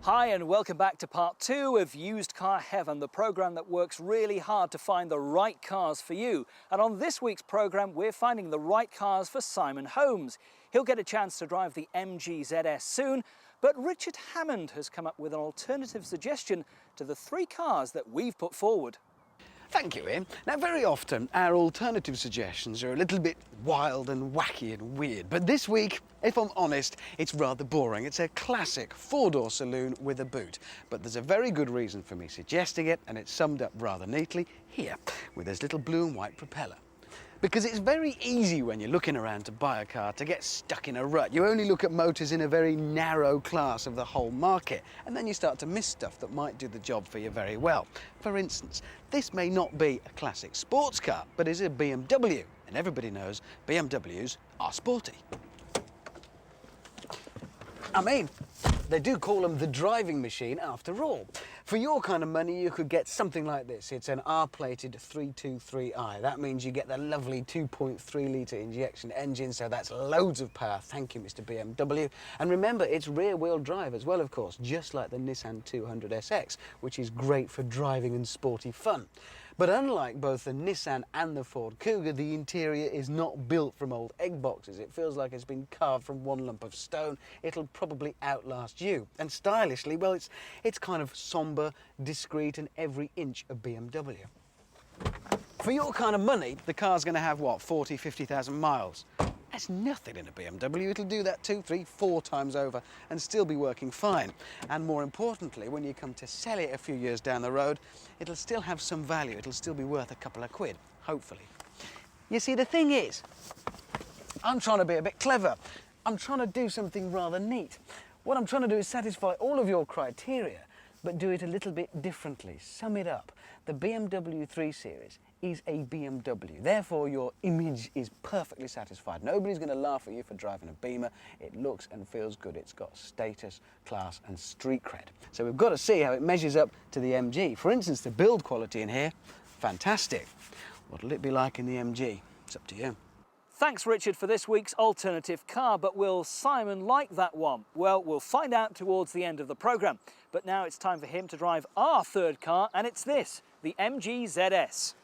Hi and welcome back to part 2 of Used Car Heaven, the programme that works really hard to find the right cars for you. And on this week's programme, we're finding the right cars for Simon Holmes. He'll get a chance to drive the MG ZS soon, but Richard Hammond has come up with an alternative suggestion to the 3 cars that we've put forward. Thank you, Ian. Now, very often our alternative suggestions are a little bit wild and wacky and weird, but this week, if I'm honest, it's rather boring. It's a classic 4-door saloon with a boot, but there's a very good reason for me suggesting it, and it's summed up rather neatly here with this little blue and white propeller. Because it's very easy when you're looking around to buy a car to get stuck in a rut. You only look at motors in a very narrow class of the whole market, and then you start to miss stuff that might do the job for you very well. For instance, this may not be a classic sports car, but is a BMW, and everybody knows BMWs are sporty. I mean, they do call them the driving machine after all. For your kind of money, you could get something like this. It's an R-plated 323i. That means you get the lovely 2.3-litre injection engine, so that's loads of power. Thank you, Mr. BMW. And remember, it's rear-wheel drive as well, of course, just like the Nissan 200SX, which is great for driving and sporty fun. But unlike both the Nissan and the Ford Cougar, the interior is not built from old egg boxes. It feels like it's been carved from one lump of stone. It'll probably outlast you. And stylishly, well, it's kind of sombre, discreet, and every inch a BMW. For your kind of money, the car's going to have, what, 40, 50,000 miles? That's nothing in a BMW. It'll do that 2, 3, 4 times over and still be working fine. And more importantly, when you come to sell it a few years down the road, it'll still have some value. It'll still be worth a couple of quid, hopefully. You see, the thing is, I'm trying to be a bit clever. I'm trying to do something rather neat. What I'm trying to do is satisfy all of your criteria, but do it a little bit differently. Sum it up. The BMW 3 Series is a BMW. Therefore, your image is perfectly satisfied. Nobody's going to laugh at you for driving a Beamer. It looks and feels good. It's got status, class, and street cred. So we've got to see how it measures up to the MG. For instance, the build quality in here, fantastic. What'll it be like in the MG? It's up to you. Thanks, Richard, for this week's alternative car, but will Simon like that one? Well, we'll find out towards the end of the programme. But now it's time for him to drive our third car, and it's this, the MG ZS.